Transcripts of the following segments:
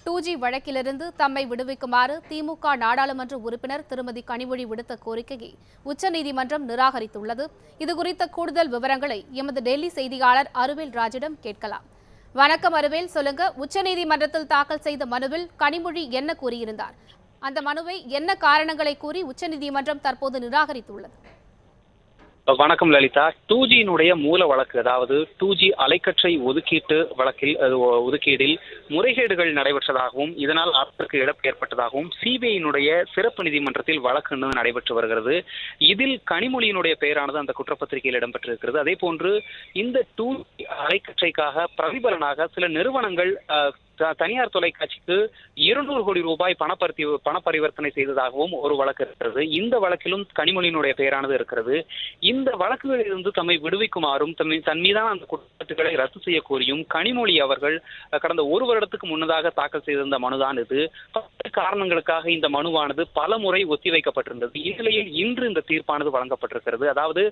2G வழக்கிலிருந்து தம்மை விடுவிக்குமாறு திமுக நாடாளுமன்ற உறுப்பினர் திருமதி கனிமொழி விடுத்த கோரிக்கையை உச்சநீதிமன்றம் நிராகரித்துள்ளது. இதுகுறித்த கூடுதல் விவரங்களை எமது டெல்லி செய்தியாளர் அருவேல் ராஜிடம் கேட்கலாம். வணக்கம் அருவேல், சொல்லுங்க. உச்சநீதிமன்றத்தில் தாக்கல் செய்த மனுவில் கனிமொழி என்ன கூறியிருந்தார்? அந்த மனுவை என்ன காரணங்களை கூறி உச்சநீதிமன்றம் தற்போது நிராகரித்துள்ளது? வணக்கம் லலிதா. 2G மூல வழக்கு, அதாவது 2G அலைக்கற்றை ஒதுக்கீடில் முறைகேடுகள் நடைபெற்றதாகவும் இதனால் அரசுக்கு இழப்பு ஏற்பட்டதாகவும் சிபிஐ சிறப்பு நீதிமன்றத்தில் வழக்கு நடைபெற்று வருகிறது. இதில் கனிமொழியினுடைய பெயரானது அந்த குற்றப்பத்திரிகையில் இடம்பெற்றிருக்கிறது. அதே போன்று இந்த 2G அலைக்கற்றைக்காக பிரதிபலனாக சில நிறுவனங்கள் தனியார் தொலைக்காட்சிக்கு 200 கோடி ரூபாய் பண பரிவர்த்தனை செய்ததாகவும் ஒரு வழக்கு இருக்கிறது. இந்த வழக்கிலும் கனிமொழியினுடைய பெயரானது இருக்கிறது. இந்த வழக்குகளில் இருந்து தம்மை விடுவிக்குமாறும் தன் மீதான அந்த குற்றச்சாட்டுகளை ரத்து செய்ய கோரியும் கனிமொழி அவர்கள் கடந்த ஒரு வருடத்துக்கு முன்னதாக தாக்கல் செய்திருந்த மனுதான் இது. பல காரணங்களுக்காக இந்த மனுவானது பல முறை ஒத்திவைக்கப்பட்டிருந்தது. இந்நிலையில் இன்று இந்த தீர்ப்பானது வழங்கப்பட்டிருக்கிறது. அதாவது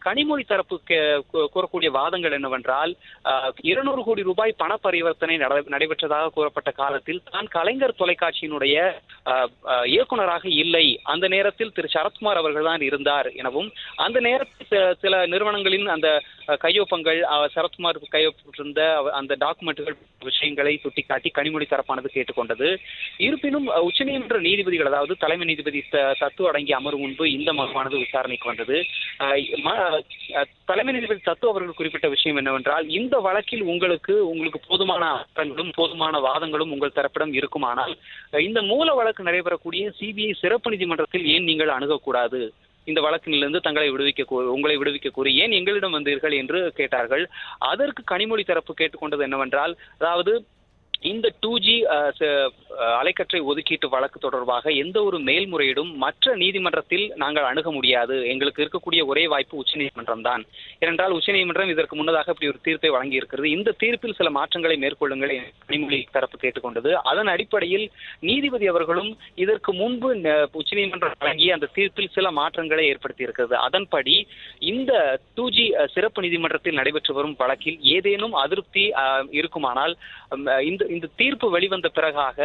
கனிமொழி தரப்பு கூறக்கூடிய வாதங்கள் என்னவென்றால் 200 கோடி ரூபாய் பண பரிவர்த்தனை நடைபெற்றதாக கூறப்பட்ட காலத்தில் தான் கலைஞர் தொலைக்காட்சியினுடைய இயக்குநராக இல்லை, அந்த நேரத்தில் திரு சரத்குமார் அவர்கள் தான் இருந்தார் எனவும், அந்த நேரத்தில் சில நிறுவனங்களின் அந்த கையொப்பங்கள் சரத்குமார் கையொப்பிட்டிருந்த அந்த டாக்குமெண்ட்டுகள் விஷயங்களை சுட்டிக்காட்டி கனிமொழி தரப்பானது கேட்டுக்கொண்டது. இருப்பினும் உச்சநீதிமன்ற நீதிபதிகள், அதாவது தலைமை நீதிபதி தத்து அடங்கிய அமர்வு முன்பு இந்த மனுவானது விசாரணைக்கு வந்தது. தலைமை நீதிபதி தத்து அவர்கள் குறிப்பிட்ட விஷயம் என்னவென்றால், இந்த வழக்கில் உங்களுக்கு போதுமான ஆதாரங்களும் போதுமான வாதங்களும் உங்கள் தரப்பிடம் இருக்குமானால் இந்த மூல வழக்கு நடைபெறக்கூடிய சிபிஐ சிறப்பு நீதிமன்றத்தில் ஏன் நீங்கள் அணுகக்கூடாது? இந்த வழக்கிலிருந்து உங்களை விடுவிக்க கோரி ஏன் எங்களிடம் வந்தீர்கள் என்று கேட்டார்கள். அதற்கு கனிமொழி தரப்பு கேட்டுக்கொண்டது என்னவென்றால், அதாவது இந்த 2G அலைக்கற்றை ஒதுக்கீட்டு வழக்கு தொடர்பாக எந்த ஒரு மேல்முறையீடும் மற்ற நீதிமன்றத்தில் நாங்கள் அணுக முடியாது. எங்களுக்கு இருக்கக்கூடிய ஒரே வாய்ப்பு உச்சநீதிமன்றம் தான். ஏனென்றால் உச்சநீதிமன்றம் இதற்கு முன்னதாக இப்படி ஒரு தீர்ப்பை வழங்கி இருக்கிறது. இந்த தீர்ப்பில் சில மாற்றங்களை மேற்கொள்ளுங்கள் கனிமொழி தரப்பு கேட்டுக்கொண்டது. அதன் அடிப்படையில் நீதிபதி அவர்களும் இதற்கு முன்பு உச்சநீதிமன்றம் வழங்கிய அந்த தீர்ப்பில் சில மாற்றங்களை ஏற்படுத்தி இருக்கிறது. அதன்படி இந்த 2G சிறப்பு நீதிமன்றத்தில் நடைபெற்று வரும் வழக்கில் ஏதேனும் அதிருப்தி இருக்குமானால் இந்த தீர்ப்பு வெளிவந்த பிறகாக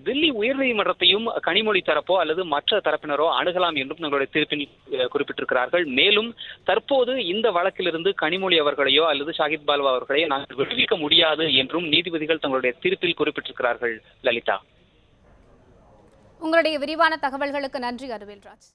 தில்லி உயர்நீதிமன்றத்தையும் கனிமொழி தரப்போ அல்லது மற்ற தரப்பினரோ அணுகலாம் என்றும் தங்களுடைய தீர்ப்பில் குறிப்பிட்டிருக்கிறார்கள். மேலும் தற்போது இந்த வழக்கிலிருந்து கனிமொழி அவர்களையோ அல்லது ஷாகித் பால்வா அவர்களையோ நாங்கள் விடுவிக்க முடியாது என்றும் நீதிபதிகள் தங்களுடைய தீர்ப்பில் குறிப்பிட்டிருக்கிறார்கள். லலிதா, உங்களுடைய விரிவான தகவல்களுக்கு நன்றி அருவேல்ராஜ்.